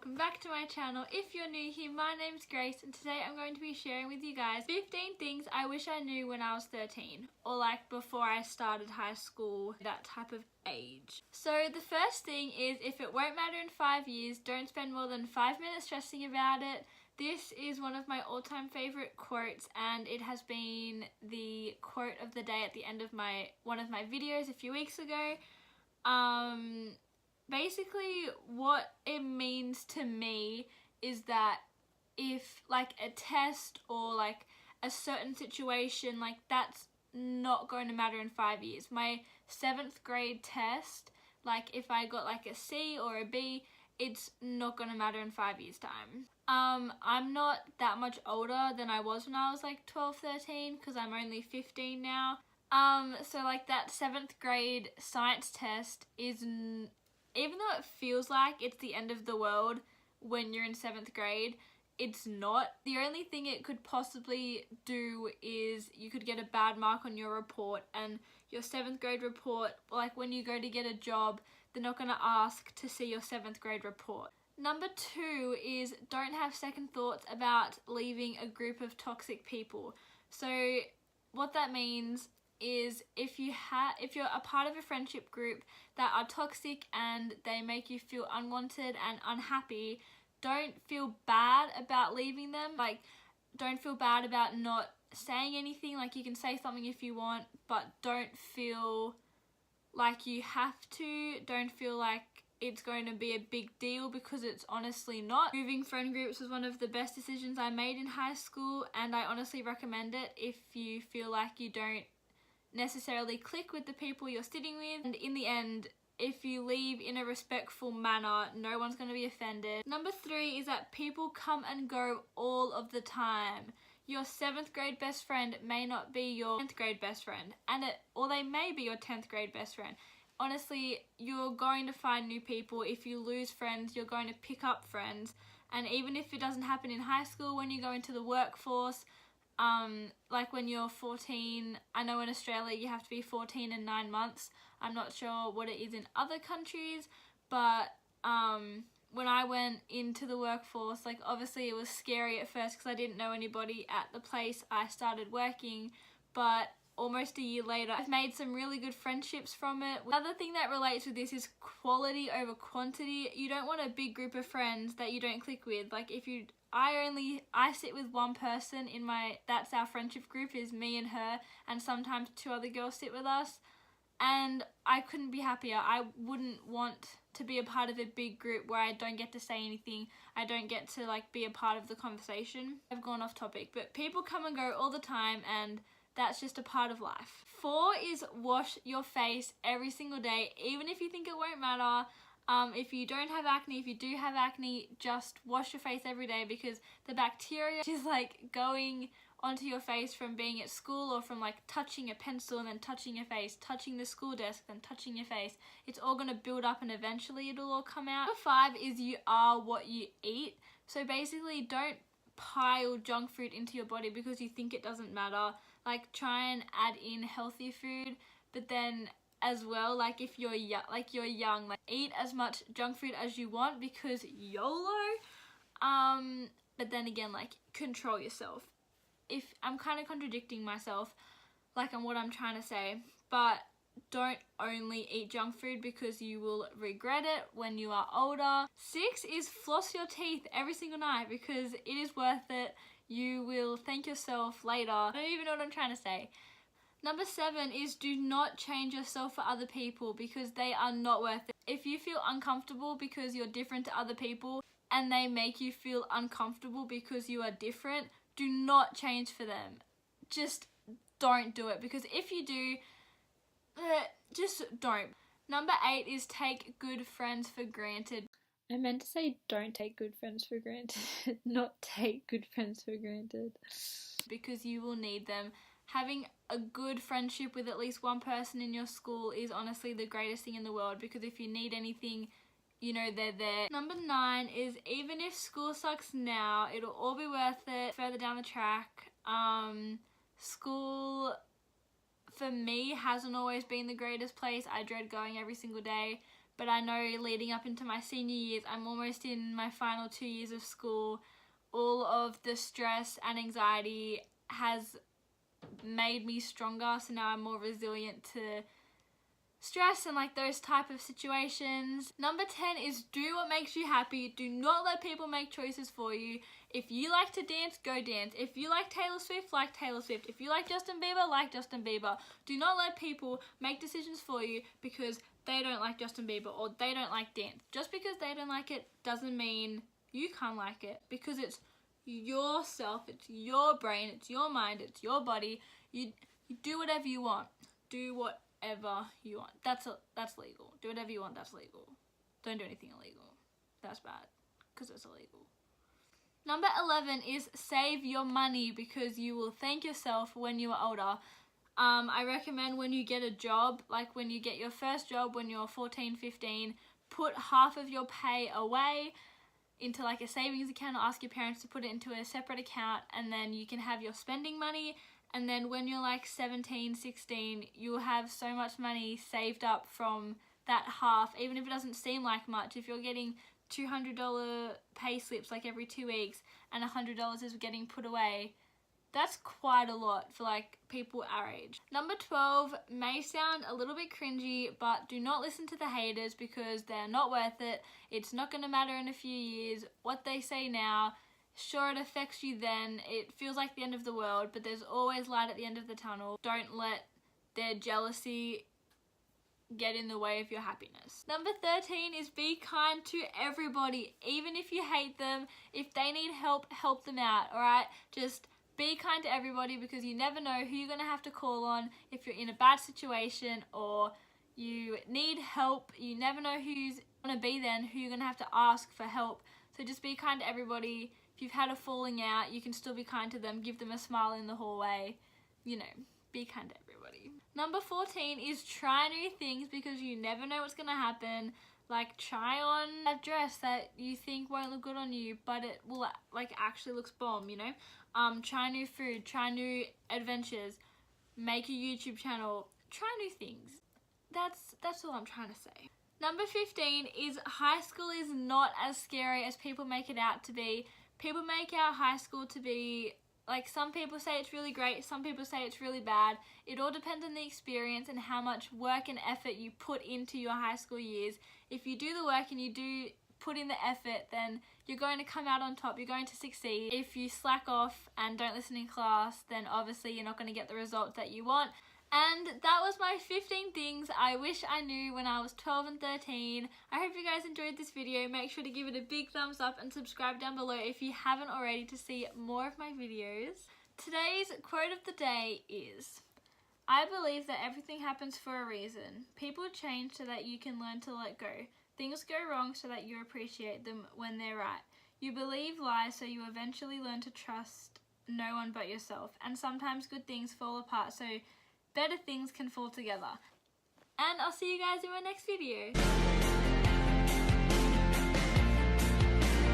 welcome back to my channel. If you're new here, my name's Grace and today I'm going to be sharing with you guys 15 things I wish I knew when I was 13 or like before I started high school, that type of age. So the first thing is, if it won't matter in 5 years, don't spend more than 5 minutes stressing about it. This is one of my all-time favorite quotes and it has been the quote of the day at the end of one of my videos a few weeks ago. Basically what it means to me is that if like a test or like a certain situation, like that's not going to matter in 5 years. My 7th grade test, like if I got like a C or a B, it's not going to matter in 5 years time. I'm not that much older than I was when I was like 12, 13 because I'm only 15 now. So like that 7th grade science test is, even though it feels like it's the end of the world when you're in 7th grade, it's not. The only thing it could possibly do is you could get a bad mark on your report, and your 7th grade report, like when you go to get a job, they're not going to ask to see your 7th grade report. Number 2 is don't have second thoughts about leaving a group of toxic people. So what that means is if you're a part of a friendship group that are toxic and they make you feel unwanted and unhappy, don't feel bad about leaving them. Like, don't feel bad about not saying anything. Like, you can say something if you want, but don't feel like you have to. Don't feel like it's going to be a big deal, because it's honestly not. Moving friend groups was one of the best decisions I made in high school, and I honestly recommend it if you feel like you don't necessarily click with the people you're sitting with. And in the end, if you leave in a respectful manner, no one's going to be offended. Number 3 is that people come and go all of the time. Your 7th grade best friend may not be your 10th grade best friend, or they may be your 10th grade best friend. Honestly, you're going to find new people. If you lose friends, you're going to pick up friends. And even if it doesn't happen in high school, when you go into the workforce, like when you're 14, I know in Australia you have to be 14 and 9 months. I'm not sure what it is in other countries, but when I went into the workforce, like obviously it was scary at first because I didn't know anybody at the place I started working, but almost a year later I've made some really good friendships from it. Another thing that relates with this is quality over quantity. You don't want a big group of friends that you don't click with. Like I sit with one person in that's our friendship group, is me and her, and sometimes 2 other girls sit with us, and I couldn't be happier. I wouldn't want to be a part of a big group where I don't get to say anything. I don't get to like be a part of the conversation. I've gone off topic, but people come and go all the time, and that's just a part of life. 4 is wash your face every single day, even if you think it won't matter. If you don't have acne, if you do have acne, just wash your face every day, because the bacteria is like going onto your face from being at school, or from like touching a pencil and then touching your face, touching the school desk, then touching your face. It's all going to build up and eventually it'll all come out. Number 5 is you are what you eat. So basically don't pile junk food into your body because you think it doesn't matter. Like, try and add in healthy food, but then as well, like if you're young, like eat as much junk food as you want, because YOLO. But then again, like, control yourself. If I'm kind of contradicting myself, like, on what I'm trying to say, but don't only eat junk food because you will regret it when you are older. 6 is floss your teeth every single night, because it is worth it. You will thank yourself later. I don't even know what I'm trying to say. Number 7 is do not change yourself for other people, because they are not worth it. If you feel uncomfortable because you're different to other people and they make you feel uncomfortable because you are different, do not change for them. Just don't do it, because if you do, just don't. Number 8 is take good friends for granted. I meant to say don't take good friends for granted, not take good friends for granted, because you will need them. Having a good friendship with at least one person in your school is honestly the greatest thing in the world, because if you need anything, you know they're there. Number 9 is even if school sucks now, it'll all be worth it further down the track. School for me hasn't always been the greatest place. I dread going every single day, but I know leading up into my senior years, I'm almost in my final 2 years of school, all of the stress and anxiety has made me stronger, so now I'm more resilient to stress and like those type of situations. Number 10 is do what makes you happy. Do not let people make choices for you. If you like to dance, go dance. If you like Taylor Swift, like Taylor Swift. If you like Justin Bieber, like Justin Bieber. Do not let people make decisions for you because they don't like Justin Bieber or they don't like dance. Just because they don't like it doesn't mean you can't like it, because it's yourself, it's your brain, it's your mind, it's your body. You do whatever you want. Do whatever you want. That's legal. Do whatever you want, that's legal. Don't do anything illegal. That's bad, because it's illegal. Number 11 is save your money, because you will thank yourself when you are older. I recommend when you get a job, like when you get your first job when you're 14, 15, put half of your pay away into like a savings account, or ask your parents to put it into a separate account, and then you can have your spending money. And then when you're like 17, 16, you'll have so much money saved up from that half, even if it doesn't seem like much. If you're getting $200 pay slips like every 2 weeks and $100 is getting put away, that's quite a lot for like people our age. Number 12 may sound a little bit cringy, but do not listen to the haters, because they're not worth it. It's not going to matter in a few years. What they say now, sure, it affects you then. It feels like the end of the world, but there's always light at the end of the tunnel. Don't let their jealousy get in the way of your happiness. Number 13 is be kind to everybody. Even if you hate them, if they need help, help them out, alright? Just be kind to everybody, because you never know who you're going to have to call on if you're in a bad situation or you need help. You never know who's going to be then, who you're going to have to ask for help. So just be kind to everybody. If you've had a falling out, you can still be kind to them. Give them a smile in the hallway. You know, be kind to everybody. Number 14 is try new things, because you never know what's going to happen. Like, try on a dress that you think won't look good on you, but it will like actually looks bomb, you know? Try new food, try new adventures, make a YouTube channel, try new things. That's all I'm trying to say. Number 15 is high school is not as scary as people make it out to be. People make out high school to be, like, some people say it's really great, some people say it's really bad. It all depends on the experience and how much work and effort you put into your high school years. If you do the work and you do put in the effort, then you're going to come out on top, you're going to succeed. If you slack off and don't listen in class, then obviously you're not going to get the results that you want. And that was my 15 things I wish I knew when I was 12 and 13. I hope you guys enjoyed this video. Make sure to give it a big thumbs up and subscribe down below if you haven't already to see more of my videos. Today's quote of the day is, I believe that everything happens for a reason. People change so that you can learn to let go. Things go wrong so that you appreciate them when they're right. You believe lies so you eventually learn to trust no one but yourself. And sometimes good things fall apart so better things can fall together. And I'll see you guys in my next video.